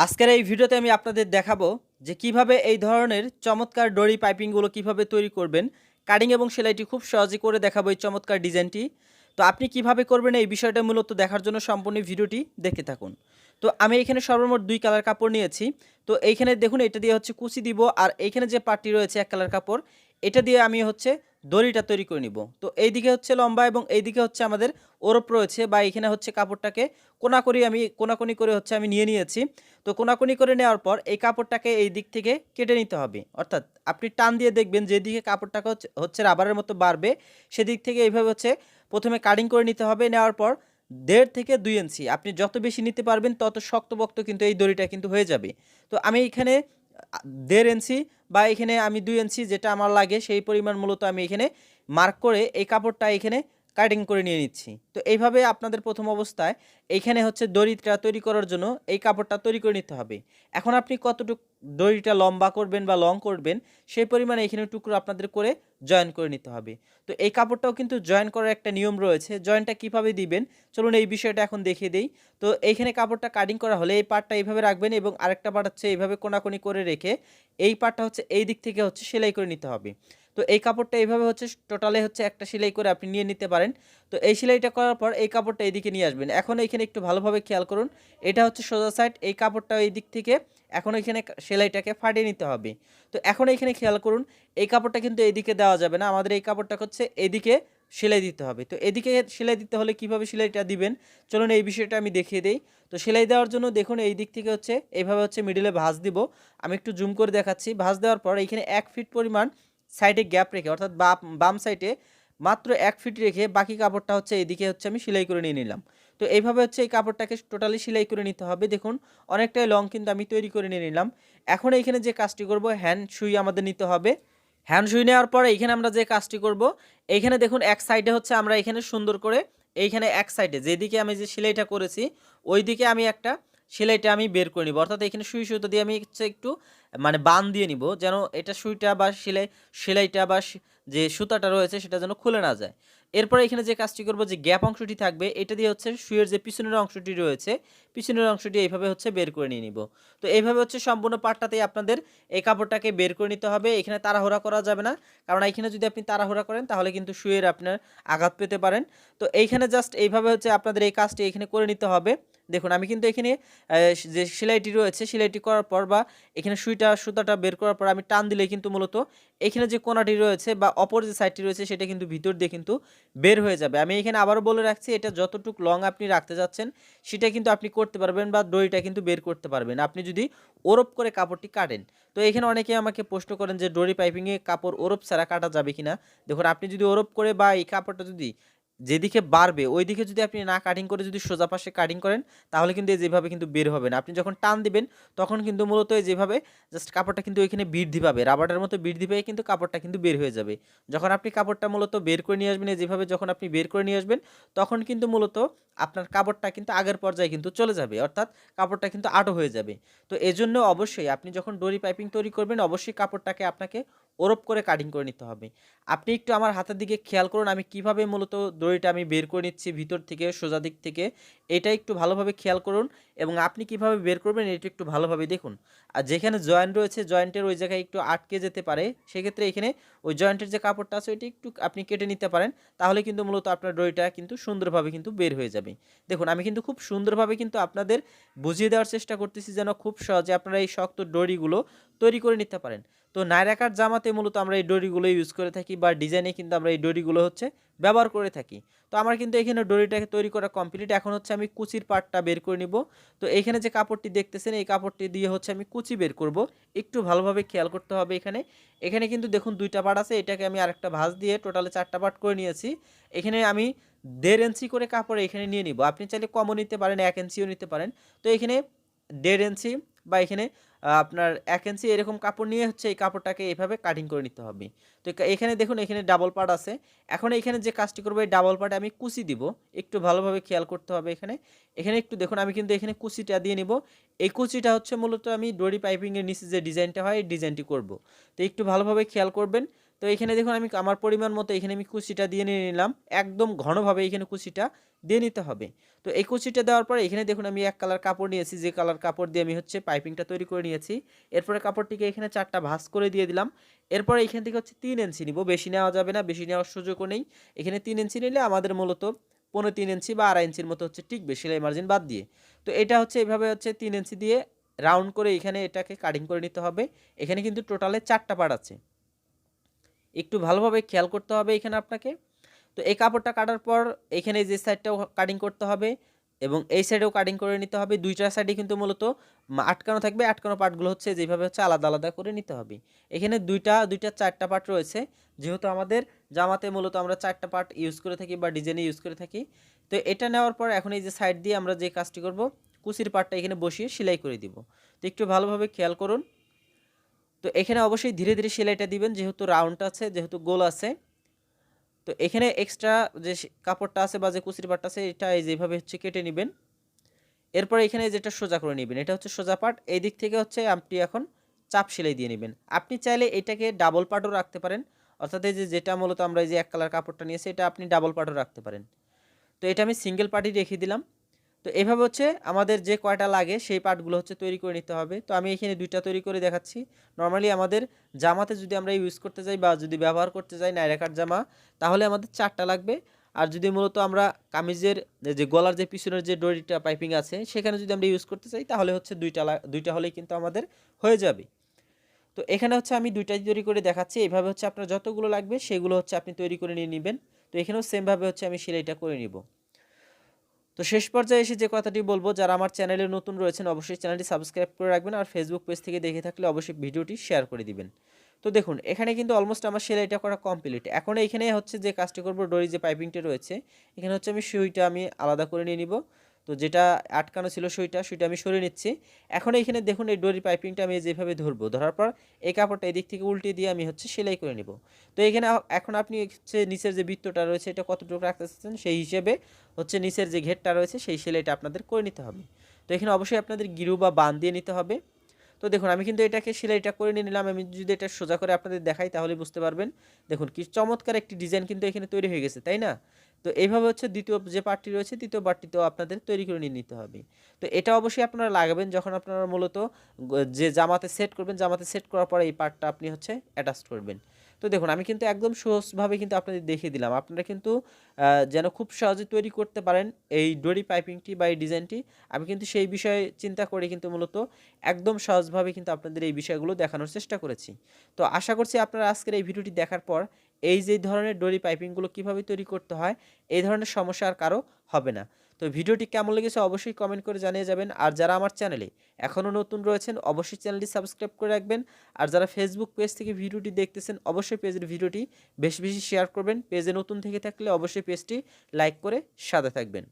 আজকের এই ভিডিওতে আমি আপনাদের দেখাবো যে কিভাবে এই ধরনের চমৎকার ডরি পাইপিংগুলো কিভাবে তৈরি করবেন। কাটিং এবং সেলাইটি খুব সহজে করে দেখাবো এই চমৎকার ডিজাইনটি। তো আপনি কিভাবে করবেন এই বিষয়টা মূলত দেখার জন্য সম্পূর্ণ ভিডিওটি দেখতে থাকুন। তো আমি এখানে সর্বমোট 2 কালার কাপড় নিয়েছি। তো এইখানে দেখুন এটা দিয়ে হচ্ছে কুচি দিব, আর এইখানে যে পাটটি রয়েছে 1 কালার কাপড়, এটা দিয়ে আমি হচ্ছে দড়িটা তৈরি করে নিব। তো এইদিকে হচ্ছে লম্বা এবং এইদিকে হচ্ছে আমাদের ওরপ রয়েছে, বা এইখানে হচ্ছে কাপড়টাকে কোনাকুনি করে হচ্ছে আমি নিয়ে নিয়েছি। তো কোনাকুনি করে নেওয়ার পর এই কাপড়টাকে এই দিক থেকে কেটে নিতে হবে। অর্থাৎ আপনি টান দিয়ে দেখবেন যেদিকে কাপড়টাকে হচ্ছে রাবারের মতো বাড়বে, সেদিক থেকে এইভাবে হচ্ছে প্রথমে কাটিং করে নিতে হবে। নেওয়ার পর 1.5 থেকে 2 ইঞ্চি আপনি যত বেশি নিতে পারবেন তত শক্তপোক্ত কিন্তু এই দড়িটা কিন্তু হয়ে যাবে। তো আমি এখানে 1.5 ইঞ্চি বা এখানে আমি 2 ইঞ্চি যেটা আমার লাগে সেই পরিমাণ মূলত আমি এখানে মার্ক করে এই কাপড়টা এখানে কাটিং করে নিয়ে নিচ্ছি। তো এইভাবে আপনাদের প্রথম অবস্থায় এইখানে হচ্ছে দড়িটা তৈরি করার জন্য এই কাপড়টা তৈরি করে নিতে হবে। এখন আপনি কতটুকু দড়িটা লম্বা করবেন বা লং করবেন সেই পরিমাণে এখানে টুকরো আপনাদের করে জয়েন করে নিতে হবে। তো এই কাপড়টাও কিন্তু জয়েন করার একটা নিয়ম রয়েছে। জয়েনটা কিভাবে দিবেন চলুন এই বিষয়টা এখন দেখিয়ে দেই। তো এইখানে কাপড়টা কাটিং করা হলে এই পার্টটা এইভাবে রাখবেন এবং আরেকটা পার্ট হচ্ছে এইভাবে কোনাকুনি করে রেখে এই পার্টটা হচ্ছে এই দিক থেকে হচ্ছে সেলাই করে নিতে হবে। তো এই কাপড়টা এইভাবে হচ্ছে টোটালে হচ্ছে একটা সেলাই করে আপনি নিয়ে নিতে পারেন। তো এই সেলাইটা করার পর এই কাপড়টা এইদিকে নিয়ে আসবেন। এখন এইখানে একটু ভালোভাবে খেয়াল করুন, এটা হচ্ছে সোজা সাইড, এই কাপড়টা এই দিক থেকে এখন এখানে সেলাইটাকে ফাটিয়ে নিতে হবে। তো এখন এইখানে খেয়াল করুন, এই কাপড়টা কিন্তু এইদিকে দেওয়া যাবে না, আমাদের এই কাপড়টা হচ্ছে এদিকে সেলাই দিতে হবে। তো এদিকে সেলাই দিতে হলে কিভাবে সেলাইটা দিবেন চলুন এই বিষয়টা আমি দেখিয়ে দেই। তো সেলাই দেওয়ার জন্য দেখুন এই দিক থেকে হচ্ছে এইভাবে হচ্ছে মিডিলে ভাঁজ দিব। আমি একটু জুম করে দেখাচ্ছি। ভাঁজ দেওয়ার পর এইখানে 1 ফিট পরিমাণ সাইডে গ্যাপ রেখে, অর্থাৎ বাম সাইডে মাত্র 1 ফিট রেখে বাকি কাপড়টা হচ্ছে এদিকে হচ্ছে আমি সেলাই করে নিয়ে নিলাম। তো এইভাবে হচ্ছে এই কাপড়টাকে টোটালি সেলাই করে নিতে হবে। দেখুন অনেকটাই লং কিন্তু আমি তৈরি করে নিয়ে নিলাম। এখন এইখানে যে কাজটি করব, হ্যান্ড সুই আমাদের নিতে হবে। হ্যান্ড সুই নেওয়ার পরে এইখানে আমরা যে কাজটি করব, এইখানে দেখুন এক সাইডে হচ্ছে আমরা এখানে সুন্দর করে এইখানে এক সাইডে যেদিকে আমি যে সেলাইটা করেছি ওই দিকে আমি একটা সেলাইটা আমি বের করে নিব। অর্থাৎ এখানে সুতা দিয়ে আমি হচ্ছে একটু মানে বান দিয়ে নিব, যেন এটা সুইটা বা সেলাইটা বা যে সুতাটা রয়েছে সেটা যেন খুলে না যায়। এরপরে এখানে যে কাজটি করব, যে গ্যাপ অংশটি থাকবে এটা দিয়ে হচ্ছে সুইয়ের যে পিছনের অংশটি রয়েছে পিছনের অংশটি এইভাবে হচ্ছে বের করে নিয়ে নিব। তো এইভাবে হচ্ছে সম্পূর্ণ পার্টটাতেই আপনাদের এই কাপড়টাকে বের করে নিতে হবে। এখানে তাড়াহুড়া করা যাবে না, কারণ এখানে যদি আপনি তাড়াহুড়া করেন তাহলে কিন্তু সুইয়ের আপনার আঘাত পেতে পারেন। তো এইখানে জাস্ট এইভাবে হচ্ছে আপনাদের এই কাজটি এখানে করে নিতে হবে। দেখুন আমি কিন্তু এখানে যে সেলাইটি রয়েছে সেলাইটি করার পর বা এখানে সুতাটা বের করার পর আমি টান দিলে কিন্তু মূলত এখানে যে কোণাটি রয়েছে বা অপর যে সাইডটি রয়েছে সেটা কিন্তু ভিতর দিয়ে কিন্তু বের হয়ে যাবে। আমি এখানে আবারও বলে রাখছি, এটা যতটুক লং আপনি রাখতে যাচ্ছেন সেটা কিন্তু আপনি করতে পারবেন বা দড়িটা কিন্তু বের করতে পারবেন আপনি যদি ওরপ করে কাপড়টি কাটেন। তো এখানে অনেকে আমাকে প্রশ্ন করেন যে ডরি পাইপিংয়ে কাপড় ওরপ ছাড়া কাটা যাবে কিনা। দেখুন আপনি যদি ওরপ করে বা এই কাপড়টা যদি যেদিকে বাড়বে ওইদিকে যদি আপনি না কাটিং করে যদি সোজা পাশে কাটিং করেন তাহলে কিন্তু এই যেভাবে কিন্তু বের হবে না। আপনি যখন টান দিবেন তখন কিন্তু মূলত এই যেভাবে জাস্ট কাপড়টা কিন্তু ওইখানে বৃদ্ধি পাবে, রাবারের মতো বৃদ্ধি পেয়ে কিন্তু কাপড়টা কিন্তু বের হয়ে যাবে। যখন আপনি কাপড়টা মূলত বের করে নিয়ে আসবেন, যেভাবে যখন আপনি বের করে নিয়ে আসবেন তখন কিন্তু মূলত আপনার কাপড়টা কিন্তু আগের পর্যায়ে কিন্তু চলে যাবে, অর্থাৎ কাপড়টা কিন্তু আঁটো হয়ে যাবে। তো এজন্য অবশ্যই আপনি যখন ডরি পাইপিং তৈরি করবেন অবশ্যই কাপড়টাকে আপনাকে ওরপ করে কাটিং করে নিতে হবে। আপনি একটু আমার হাতের দিকে খেয়াল করুন, আমি কিভাবে মূলত দড়িটা আমি বের করে নিচ্ছি ভিতর থেকে সোজা দিক থেকে, এটা একটু ভালোভাবে খেয়াল করুন এবং আপনি কিভাবে বের করবেন এটা একটু ভালোভাবে দেখুন। আর যেখানে জয়েন্ট রয়েছে জয়েন্টের ওই জায়গায় একটু আটকে যেতে পারে, সেক্ষেত্রে এখানে ওই জয়েন্টের যে কাপড়টা আছে ওইটা একটু আপনি কেটে নিতে পারেন, তাহলে কিন্তু মূলত আপনার দড়িটা কিন্তু সুন্দরভাবে কিন্তু বের হয়ে যাবে। দেখুন আমি কিন্তু খুব সুন্দরভাবে কিন্তু আপনাদের বুঝিয়ে দেওয়ার চেষ্টা করতেছি যেন খুব সহজে আপনারা এই শক্ত দড়িগুলো তৈরি করে নিতে পারেন। তো নায়রা কাট জামাতে মূলত আমরা এই দড়িগুলো ইউজ করে থাকি বা ডিজাইনে কিন্তু আমরা এই দড়িগুলো হচ্ছে ব্যবহার করে থাকি। তো আমার কিন্তু এখানে দড়িটাকে তৈরি করা কমপ্লিট। এখন হচ্ছে আমি কুচির পার্টটা বের করে নিব। তো এইখানে যে কাপড়টি দেখতেছেন এই কাপড়টি দিয়ে হচ্ছে আমি কুচি বের করব। একটু ভালোভাবে খেয়াল করতে হবে এখানে। এখানে কিন্তু দেখুন 2টা পার্ট আছে, এটাকে আমি আরেকটা ভাঁজ দিয়ে টোটালে 4টা পার্ট করে নিয়েছি। এখানে আমি 1.5 ইঞ্চি করে কাপড় এখানে নিয়ে নিব। আপনি চাইলে কমও নিতে পারেন, 1 ইঞ্চিও নিতে পারেন। তো এখানে 1.5 ইঞ্চি বা এখানে আপনার 1 ইঞ্চি এরকম কাপড় নিয়ে হচ্ছে এই কাপড়টাকে এভাবে কাটিং করে নিতে হবে। তো এখানে দেখুন এখানে ডাবল পার্ট আছে। এখন এখানে যে কাজটি করব এই ডাবল পার্টে আমি কুচি দিব। একটু ভালোভাবে খেয়াল করতে হবে এখানে। এখানে একটু দেখুন আমি কিন্তু এখানে কুচিটা দিয়ে নিব। এই কুচিটা হচ্ছে মূলত আমি ডরি পাইপিং এর নিচে যে ডিজাইনটা হয় এই ডিজাইনটি করব। তো একটু ভালোভাবে খেয়াল করবেন। তো এখানে দেখুন আমি আমার পরিমাণ মতো এখানে আমি কুচিটা দিয়ে নিয়ে নিলাম, একদম ঘনভাবে এখানে কুচিটা দিয়ে নিতে হবে। তো এই কুচিটা দেওয়ার পরে এখানে দেখুন আমি এক কালার কাপড় নিয়েছি, যে কালার কাপড় দিয়ে আমি হচ্ছে পাইপিংটা তৈরি করে নিয়েছি। এরপরে কাপড়টিকে এখানে 4টা ভাঁজ করে দিয়ে দিলাম। এরপরে এখান থেকে হচ্ছে 3 ইঞ্চি নিব, বেশি নেওয়া যাবে না, বেশি নেওয়ার সুযোগও নেই। এখানে 3 ইঞ্চি নিলে আমাদের মূলত 3.25 ইঞ্চি বা 2.5 ইঞ্চির মতো হচ্ছে টিকবে সেলাই মার্জিন বাদ দিয়ে। তো এটা হচ্ছে এভাবে হচ্ছে 3 ইঞ্চি দিয়ে রাউন্ড করে এখানে এটাকে কাটিং করে নিতে হবে। এখানে কিন্তু টোটালে 4টা পার্ট আছে, একটু ভালোভাবে খেয়াল করতে হবে এখানে আপনাকে। তো এই কাপড়টা কাটার পর এখানে যে সাইডটাও কাটিং করতে হবে এবং এই সাইডেও কাটিং করে নিতে হবে। দুইটা সাইডে কিন্তু মূলত আটকানো থাকবে, আটকানো পার্টগুলো হচ্ছে যেভাবে হচ্ছে আলাদা আলাদা করে নিতে হবে। এখানে দুইটা 4টা পার্ট রয়েছে, যেহেতু আমাদের জামাতে মূলত আমরা 4টা পার্ট ইউজ করে থাকি বা ডিজাইনে ইউজ করে থাকি। তো এটা নেওয়ার পর এখন এই যে সাইড দিয়ে আমরা যে কাজটি করব, কুচির পার্টটা এখানে বসিয়ে সেলাই করে দিব। তো একটু ভালোভাবে খেয়াল করুন। তো এখানে অবশ্যই ধীরে ধীরে সেলাইটা দিবেন, যেহেতু রাউন্ড আছে, যেহেতু গোল আছে। তো এখানে এক্সট্রা যে কাপড়টা আছে বা যে কুচির পাটটা আছে এটা এই যেভাবে হচ্ছে কেটে নেবেন। এরপর এখানে যেটা সোজা করে নেবেন, এটা হচ্ছে সোজা পার্ট। এই দিক থেকে হচ্ছে আপনি এখন চাপ সেলাই দিয়ে নেবেন। আপনি চাইলে এটাকে ডাবল পার্টও রাখতে পারেন, অর্থাৎ এই যে যেটা মূলত আমরা এই যে এক কালার কাপড়টা নিয়েছি এটা আপনি ডাবল পার্টও রাখতে পারেন। তো এটা আমি সিঙ্গেল পার্টই রেখে দিলাম। তো এভাবে হচ্ছে আমাদের যে কয়টা লাগে সেই পার্টগুলো হচ্ছে তৈরি করে নিতে হবে। তো আমি এখানে 2টা তৈরি করে দেখাচ্ছি। নর্মালি আমাদের জামাতে যদি আমরা ইউজ করতে যাই বা যদি ব্যবহার করতে যাই নাইরা কাট জামা, তাহলে আমাদের 4টা লাগবে। আর যদি মূলত আমরা কামিজের যে গলার যে পিছনের যে ডরিটা পাইপিং আছে সেখানে যদি আমরা ইউজ করতে চাই তাহলে হচ্ছে 2টা হলেই কিন্তু আমাদের হয়ে যাবে। তো এখানে হচ্ছে আমি 2টাই তৈরি করে দেখাচ্ছি। এভাবে হচ্ছে আপনার যতগুলো লাগবে সেগুলো হচ্ছে আপনি তৈরি করে নিয়ে নেবেন। তো এখানেও সেমভাবে হচ্ছে আমি সেলাইটা করে নিব। তো শেষ পর্যায়ে এসে যে কথাটি বলবো, যারা আমার চ্যানেলে নতুন রয়েছেন অবশ্যই চ্যানেলটি সাবস্ক্রাইব করে রাখবেন, আর ফেসবুক পেজ থেকে দেখে থাকলে অবশ্যই ভিডিওটি শেয়ার করে দিবেন। তো দেখুন এখানে কিন্তু অলমোস্ট আমার সেলাইটা করা কমপ্লিট। এখন এখানে হচ্ছে যে কাজটি করব, ডরি যে পাইপিংটা রয়েছে এখানে হচ্ছে আমি সুইটা আমি আলাদা করে নিয়ে নিব। তো যেটা আটকানো ছিল সুইটা আমি সরিয়ে নিচ্ছি। এখন এইখানে দেখুন এই ডরি পাইপিংটা আমি যেভাবে ধরবো, ধরার পর এই কাপড়টা এদিক থেকে উল্টে দিয়ে আমি হচ্ছে সেলাই করে নিব। তো এখানে এখন আপনি হচ্ছে নিচের যে বৃত্তটা রয়েছে এটা কতটুকু রাখতে চাচ্ছেন সেই হিসেবে হচ্ছে নিচের যে ঘেরটা রয়েছে সেই সেলাইটা আপনাদের করে নিতে হবে। তো এখানে অবশ্যই আপনাদের গিরু বা বান দিয়ে নিতে হবে। তো দেখুন আমি কিন্তু এটাকে সেলাইটা করে নিয়ে নিলাম। আমি যদি এটা সোজা করে আপনাদের দেখাই তাহলে বুঝতে পারবেন। দেখুন কি চমৎকার একটি ডিজাইন কিন্তু এখানে তৈরি হয়ে গেছে, তাই না? তো এইভাবে হচ্ছে দ্বিতীয় যে পার্টটি রয়েছে দ্বিতীয় পার্টটিতেও আপনাদের তৈরি করে নিয়ে নিতে হবে। তো এটা অবশ্যই আপনারা লাগাবেন যখন আপনারা মূলত যে জামাতে সেট করবেন, জামাতে সেট করার পরে এই পার্টটা আপনি হচ্ছে অ্যাটাচ করবেন। তো দেখুন আমি কিন্তু একদম সহজভাবে কিন্তু আপনাদের দেখিয়ে দিলাম। আপনারা কিন্তু যেন খুব সহজে তৈরি করতে পারেন এই ডরি পাইপিংটি বা এই ডিজাইনটি, আমি কিন্তু সেই বিষয়ে চিন্তা করে কিন্তু মূলত একদম সহজভাবে কিন্তু আপনাদের এই বিষয়গুলো দেখানোর চেষ্টা করেছি। তো আশা করছি আপনারা আজকের এই ভিডিওটি দেখার পর এই যে ধরনের ডরি পাইপিংগুলো কিভাবে তৈরি করতে হয় এই ধরনের সমস্যা আর কারো হবে না। তো ভিডিওটি কেমন লেগেছে অবশ্যই কমেন্ট করে জানিয়ে যাবেন। আর যারা আমার চ্যানেলে এখনও নতুন রয়েছেন অবশ্যই চ্যানেলটি সাবস্ক্রাইব করে রাখবেন। আর যারা ফেসবুক পেজ থেকে ভিডিওটি দেখতেছেন অবশ্যই পেজের ভিডিওটি বেশি বেশি শেয়ার করবেন। পেজে নতুন থেকে থাকলে অবশ্যই পেজটি লাইক করে সাথে থাকবেন।